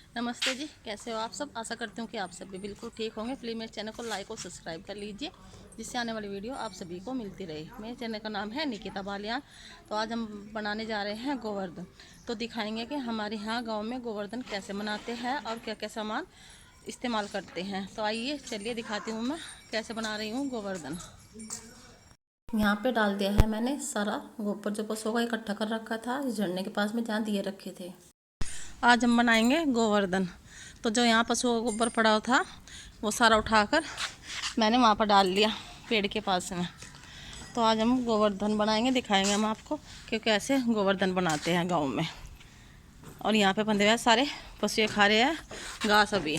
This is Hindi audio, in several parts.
नमस्ते जी, कैसे हो आप सब। आशा करती हूँ कि आप सब भी बिल्कुल ठीक होंगे। प्लीज़ मेरे चैनल को लाइक और सब्सक्राइब कर लीजिए, जिससे आने वाली वीडियो आप सभी को मिलती रहे। मेरे चैनल का नाम है निकिता बालियान। तो आज हम बनाने जा रहे हैं गोवर्धन। तो दिखाएंगे कि हमारे यहाँ गांव में गोवर्धन कैसे बनाते हैं और क्या क्या सामान इस्तेमाल करते हैं। तो आइए चलिए दिखाती हूँ मैं कैसे बना रही हूँ गोवर्धन। यहाँ पे डाल दिया है मैंने सारा गोबर जो पशुओं का इकट्ठा कर रखा था इस झरने के पास में जहाँ दिए रखे थे। आज हम बनाएंगे गोवर्धन। तो जो यहाँ पशुओं का गोबर पड़ा हुआ था वो सारा उठाकर मैंने वहाँ पर डाल लिया पेड़ के पास में। तो आज हम गोवर्धन बनाएंगे, दिखाएंगे हम आपको कि कैसे गोवर्धन बनाते हैं गांव में। और यहाँ पे बंधे हुए सारे पशु खा रहे हैं घास। अभी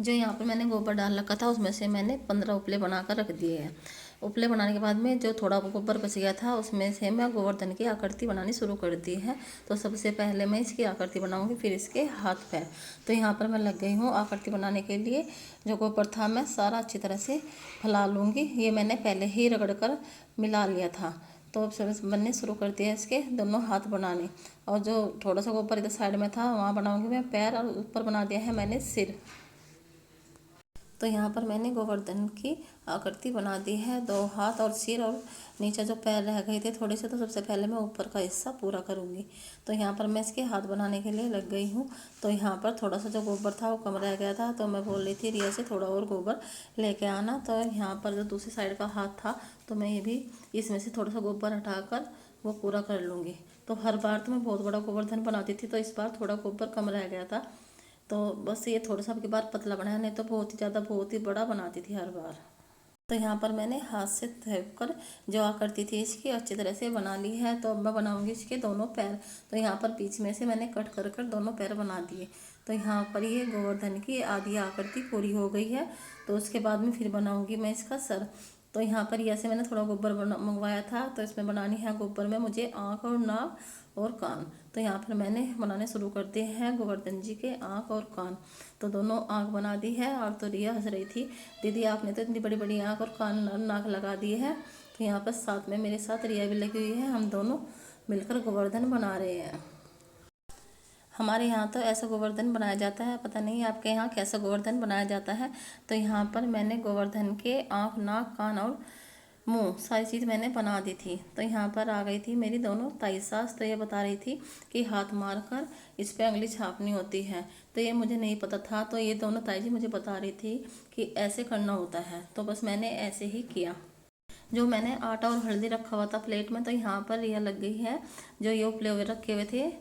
जो यहाँ पर मैंने गोबर डाल रखा था उसमें से मैंने 15 उपले बनाकर रख दिए हैं। उपले बनाने के बाद में जो थोड़ा गोबर बच गया था उसमें से मैं गोवर्धन की आकृति बनानी शुरू कर दी है। तो सबसे पहले मैं इसकी आकृति बनाऊंगी, फिर इसके हाथ पैर। तो यहाँ पर मैं लग गई हूँ आकृति बनाने के लिए। जो गोबर था मैं सारा अच्छी तरह से फैला लूँगी। ये मैंने पहले ही रगड़ कर मिला लिया था। तो अब बनने शुरू कर दिया इसके दोनों हाथ बनाने। और जो थोड़ा सा गोबर इधर साइड में था वहाँ बनाऊँगी मैं पैर, और ऊपर बना दिया है मैंने सिर। तो यहाँ पर मैंने गोवर्धन की आकृति बना दी है, 2 हाथ और सिर, और नीचे जो पैर रह गए थे थोड़े से, तो सबसे पहले मैं ऊपर का हिस्सा पूरा करूँगी। तो यहाँ पर मैं इसके हाथ बनाने के लिए लग गई हूँ। तो यहाँ पर थोड़ा सा जो गोबर था वो कम रह गया था, तो मैं बोल रही थी रिया से थोड़ा और गोबर लेके आना। तो यहाँ पर जो दूसरी साइड का हाथ था तो मैं ये भी इसमें से थोड़ा सा गोबर हटाकर वो पूरा कर लूँगी। तो हर बार तो मैं बहुत बड़ा गोवर्धन बनाती थी, तो इस बार थोड़ा गोबर कम रह गया था। तो बस ये थोड़ा सा अब की बार पतला बनाया, नहीं तो बहुत ही ज़्यादा बहुत ही बड़ा बनाती थी हर बार। तो यहाँ पर मैंने हाथ से थेप कर जो आकृति थी इसकी अच्छी तरह से बना ली है। तो अब मैं बनाऊंगी इसके दोनों पैर। तो यहाँ पर बीच में से मैंने कट कर कर दोनों पैर बना दिए। तो यहाँ पर ये गोवर्धन की आधी आकृति पूरी हो गई है। तो उसके बाद में फिर बनाऊंगी मैं इसका सर। तो यहाँ पर ऐसे मैंने थोड़ा गोबर मंगवाया था, तो इसमें बनानी है गोबर में मुझे आँख और नाक और कान। तो यहाँ पर मैंने बनाने शुरू कर दिए हैं गोवर्धन जी के आँख और कान। तो दोनों आँख बना दी है। और तो रिया हंस रही थी, दीदी आपने तो इतनी बड़ी बड़ी आँख और कान और नाक लगा दी है। तो यहाँ पर साथ में मेरे साथ रिया भी लगी हुई है, हम दोनों मिलकर गोवर्धन बना रहे हैं। हमारे यहाँ तो ऐसा गोवर्धन बनाया जाता है, पता नहीं आपके यहाँ कैसा गोवर्धन बनाया जाता है। तो यहाँ पर मैंने गोवर्धन के आँख, नाक, कान और मुंह सारी चीज़ मैंने बना दी थी। तो यहाँ पर आ गई थी मेरी दोनों ताई सास। तो ये बता रही थी कि हाथ मार कर इस पर उंगली छापनी होती है। तो ये मुझे नहीं पता था, तो ये दोनों ताई जी मुझे बता रही थी कि ऐसे करना होता है। तो बस मैंने ऐसे ही किया। जो मैंने आटा और हल्दी रखा हुआ था प्लेट में, तो यहाँ पर रिया लग गई है जो ये उपले हुए रखे हुए थे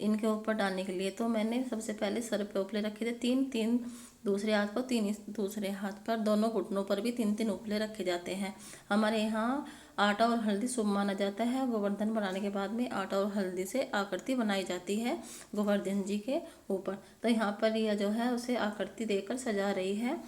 इनके ऊपर डालने के लिए। तो मैंने सबसे पहले सर पे उपले रखे थे 3-3, दूसरे हाथ पर 3, दूसरे हाथ पर दोनों घुटनों पर भी 3-3 उपले रखे जाते हैं। हमारे यहाँ आटा और हल्दी शुभ माना जाता है। गोवर्धन बनाने के बाद में आटा और हल्दी से आकृति बनाई जाती है गोवर्धन जी के ऊपर। तो यहाँ पर रिया जो है उसे आकृति देकर सजा रही है।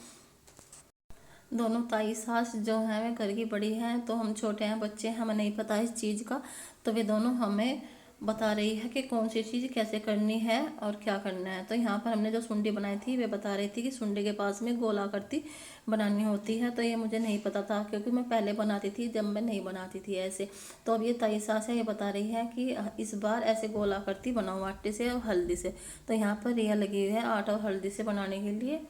दोनों ताई सास जो है वे घर की बड़ी हैं, तो हम छोटे हैं, बच्चे हैं, हमें नहीं पता इस चीज़ का। तो वे दोनों हमें बता रही है कि कौन सी चीज़ कैसे करनी है और क्या करना है। तो यहाँ पर हमने जो सुंडी बनाई थी वे बता रही थी कि सुंडी के पास में गोल आकृति बनानी होती है। तो ये मुझे नहीं पता था, क्योंकि मैं पहले बनाती थी जब मैं नहीं बनाती थी ऐसे। तो अब ये ताई सास है, ये बता रही है कि इस बार ऐसे गोल आकृति बनाओ आटे से और हल्दी से। तो यहाँ पर रिया लगी हुई है आटा और हल्दी से बनाने के लिए।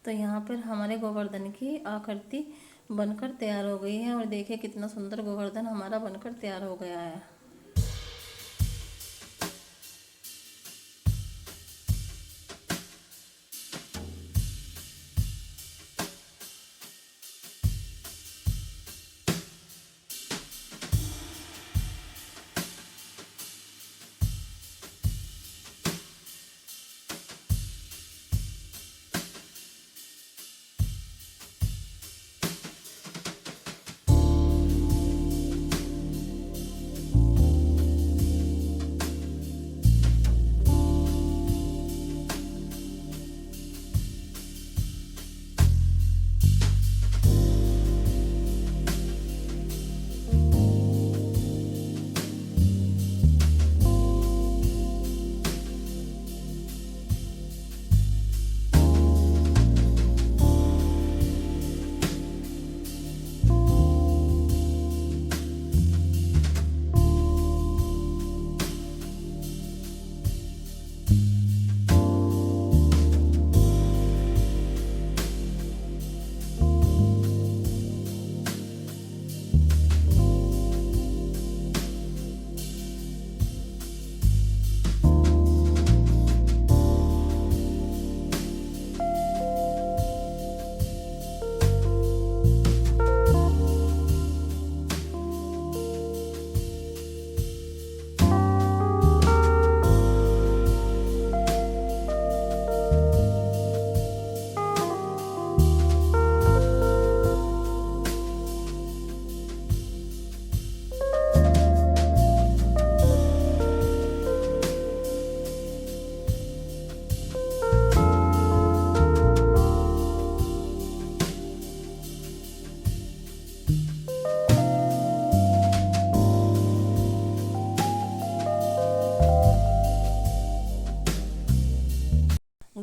तो यहाँ पर हमारे गोवर्धन की आकृति बनकर तैयार हो गई है। और देखिए कितना सुंदर गोवर्धन हमारा बनकर तैयार हो गया है।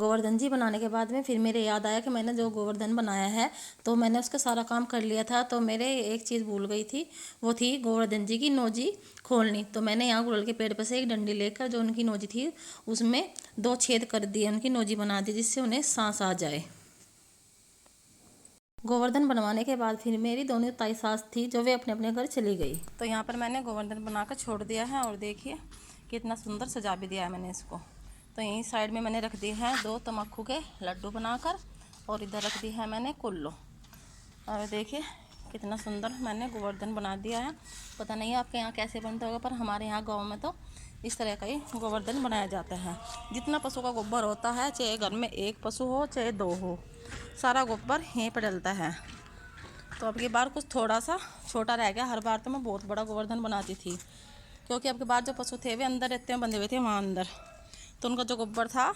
गोवर्धन जी बनाने के बाद में फिर मेरे याद आया कि मैंने जो गोवर्धन बनाया है तो मैंने उसका सारा काम कर लिया था। तो मेरे एक चीज़ भूल गई थी, वो थी गोवर्धन जी की नोजी खोलनी। तो मैंने यहाँ गुड़हल के पेड़ पर से एक डंडी लेकर जो उनकी नोजी थी उसमें 2 छेद कर दिए, उनकी नोजी बना दी जिससे उन्हें सांस आ जाए। गोवर्धन बनवाने के बाद फिर मेरी दोनों ताई सास थी जो वे अपने अपने घर चली गई। तो यहाँ पर मैंने गोवर्धन बनाकर छोड़ दिया है और देखिए कितना सुंदर सजा भी दिया है मैंने इसको। तो यहीं साइड में मैंने रख दिए हैं 2 तम्बाकू के लड्डू बनाकर और इधर रख दिया है मैंने कुल्लो। और देखिए कितना सुंदर मैंने गोवर्धन बना दिया है। पता नहीं आपके यहाँ कैसे बनता होगा, पर हमारे यहाँ गाँव में तो इस तरह का ही गोवर्धन बनाया जाता है। जितना पशु का गोबर होता है, चाहे घर में 1 पशु हो चाहे 2 हो, सारा गोबर यहीं पर डलता है। तो अब की बार कुछ थोड़ा सा छोटा रह गया। हर बार तो मैं बहुत बड़ा गोवर्धन बनाती थी, क्योंकि अब की बार जो पशु थे वे अंदर रहते में बंधे हुए थे वहाँ अंदर, तो उनका जो गोबर था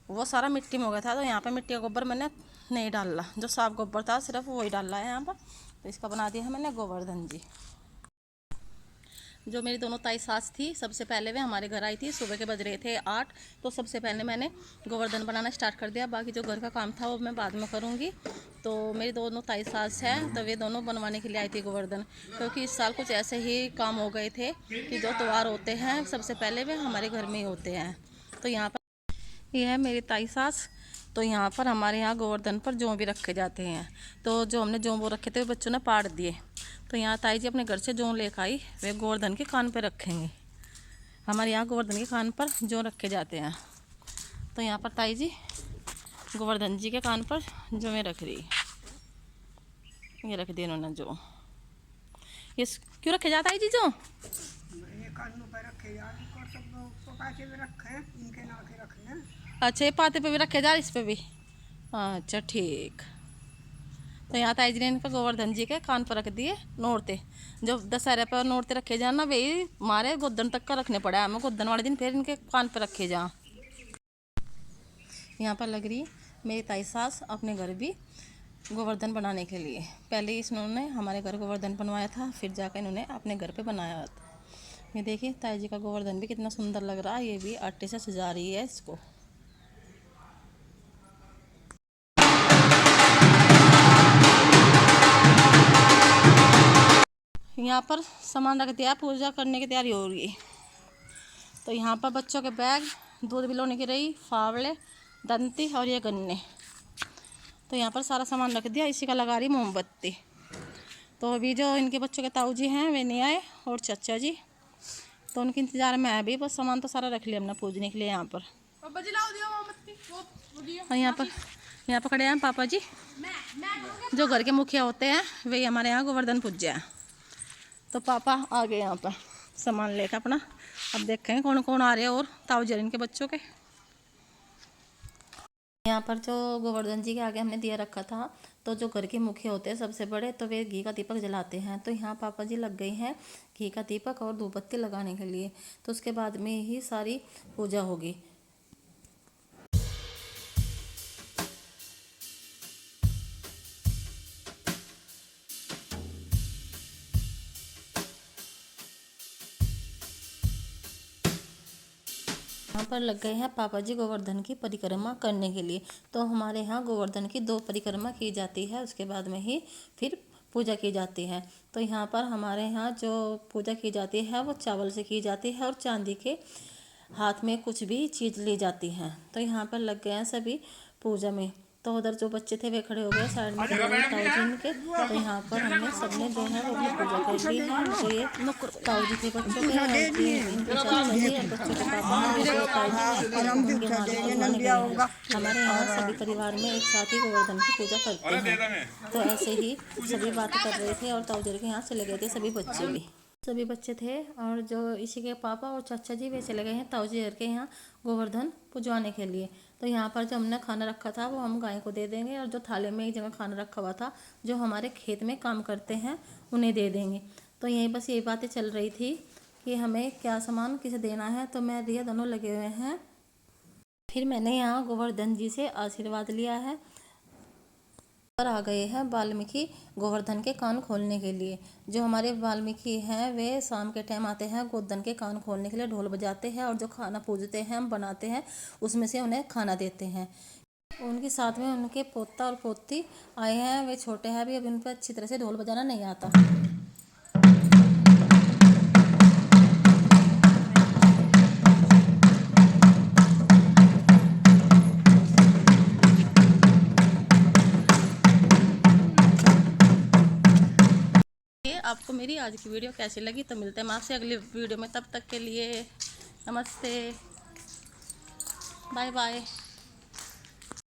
वो सारा मिट्टी में हो गया था। तो यहाँ पे मिट्टी का गोबर मैंने नहीं डाला, जो साफ गोबर था सिर्फ वही डाला है यहाँ पर। तो इसका बना दिया है मैंने गोवर्धन जी। जो मेरी दोनों ताई सास थी सबसे पहले वे हमारे घर आई थी, सुबह के बज रहे थे 8। तो सबसे पहले मैंने गोवर्धन बनाना स्टार्ट कर दिया, बाकी जो घर का काम था वो मैं बाद में करूँगी। तो मेरी दोनों ताई सास हैं तो वे दोनों बनवाने के लिए आई थी गोवर्धन, क्योंकि इस साल कुछ ऐसे ही काम हो गए थे कि जो त्यौहार होते हैं सबसे पहले वे हमारे घर में ही होते हैं। तो यहाँ पर यह है मेरी ताई सास। तो यहाँ पर हमारे यहाँ गोवर्धन पर जौ भी रखे जाते हैं। तो जो हमने जौ वो रखे थे वो बच्चों ने पाड़ दिए। तो यहाँ ताई जी अपने घर से जौ लेकर आई, वे गोवर्धन के कान पे रखेंगे। हमारे यहाँ गोवर्धन के कान पर जौ रखे जाते हैं। तो यहाँ पर ताई जी गोवर्धन जी के कान पर जौ में रख रही, ये रख दी इन्होंने जौ। ये क्यों रखे जाता है जी जौ? अच्छा, ये पाते पे भी रखे जा, इस पे भी? अच्छा ठीक। तो यहाँ ताई जी ने इनका गोवर्धन जी के कान पर रख दिए नोरते। जो दशहरे पर नोरते रखे जाए ना, वही मारे गोदन तक का रखने पड़ा हमें। गोदन वाले दिन फिर इनके कान पर रखे जा। यहाँ पर लग रही मेरी ताई सास अपने घर भी गोवर्धन बनाने के लिए। पहले इन्होंने हमारे घर गोवर्धन बनवाया था, फिर जाकर इन्होंने अपने घर पे बनाया था। ये देखिए ताई जी का गोवर्धन भी कितना सुंदर लग रहा है। ये भी आटे से सजा रही है इसको। यहाँ पर सामान रख दिया, पूजा करने की तैयारी हो रही है। तो यहाँ पर बच्चों के बैग, दूध बिलोने की रही, फावड़े, दंती और ये गन्ने। तो यहाँ पर सारा सामान रख दिया। इसी का लगा रही मोमबत्ती। तो अभी जो इनके बच्चों के ताऊ जी हैं वे नहीं आए और चाचा जी, तो उनके इंतज़ार में है भी। बस सामान तो सारा रख लिया हमने पूजने के लिए यहाँ पर। और यहाँ पर खड़े हैं पापा जी, जो घर के मुखिया होते हैं वही हमारे यहाँ गोवर्धन पूज्य हैं। तो पापा आ गए यहाँ पर सामान लेकर अपना। अब देखेंगे कौन कौन आ रहे हैं और ताऊ जी इनके बच्चों के। यहाँ पर जो गोवर्धन जी के आगे हमने दिया रखा था, तो जो घर के मुखिया होते हैं सबसे बड़े, तो वे घी का दीपक जलाते हैं। तो यहाँ पापा जी लग गई हैं घी का दीपक और धूप बत्ती लगाने के लिए। तो उसके बाद में ही सारी पूजा होगी। यहाँ पर लग गए हैं पापा जी गोवर्धन की परिक्रमा करने के लिए। तो हमारे यहाँ गोवर्धन की 2 परिक्रमा की जाती है, उसके बाद में ही फिर पूजा की जाती है। तो यहाँ पर हमारे यहाँ जो पूजा की जाती है वो चावल से की जाती है और चांदी के हाथ में कुछ भी चीज़ ली जाती है। तो यहाँ पर लग गए हैं सभी पूजा में। तो उधर जो बच्चे थे वे खड़े हो गए, साइड में खड़े हुए ताऊ जी इनके। तो यहाँ पर हमने सबने जो है वो अपनी पूजा कर ली है। जो ये ताऊ जी के बच्चों के और इनके चाचा जी और बच्चों के पापा हमारे यहाँ सभी परिवार में एक साथ ही गोवर्धन की पूजा करते हैं। तो ऐसे ही सभी बातें कर रहे थे और ताऊ जी के यहाँ चले गए थे सभी बच्चे भी। सभी बच्चे थे और जो इसी के पापा और चाचा जी वे चले गए हैं ताऊ जी के यहाँ गोवर्धन पुजवाने के लिए। तो यहाँ पर जो हमने खाना रखा था वो हम गाय को दे देंगे, और जो थाले में एक जगह खाना रखा हुआ था जो हमारे खेत में काम करते हैं उन्हें दे देंगे। तो यही बस यही बातें चल रही थी कि हमें क्या सामान किसे देना है। तो मैं रिया दोनों लगे हुए हैं। फिर मैंने यहाँ गोवर्धन जी से आशीर्वाद लिया है। पर आ गए हैं वाल्मीकि गोवर्धन के कान खोलने के लिए। जो हमारे वाल्मीकि हैं वे शाम के टाइम आते हैं गोवर्धन के कान खोलने के लिए, ढोल बजाते हैं और जो खाना पूजते हैं हम बनाते हैं उसमें से उन्हें खाना देते हैं। उनके साथ में उनके पोता और पोती आए हैं, वे छोटे हैं अभी, उन पर अच्छी तरह से ढोल बजाना नहीं आता। आपको मेरी आज की वीडियो कैसी लगी, तो मिलते हैं आपसे अगली वीडियो में। तब तक के लिए नमस्ते, बाय बाय।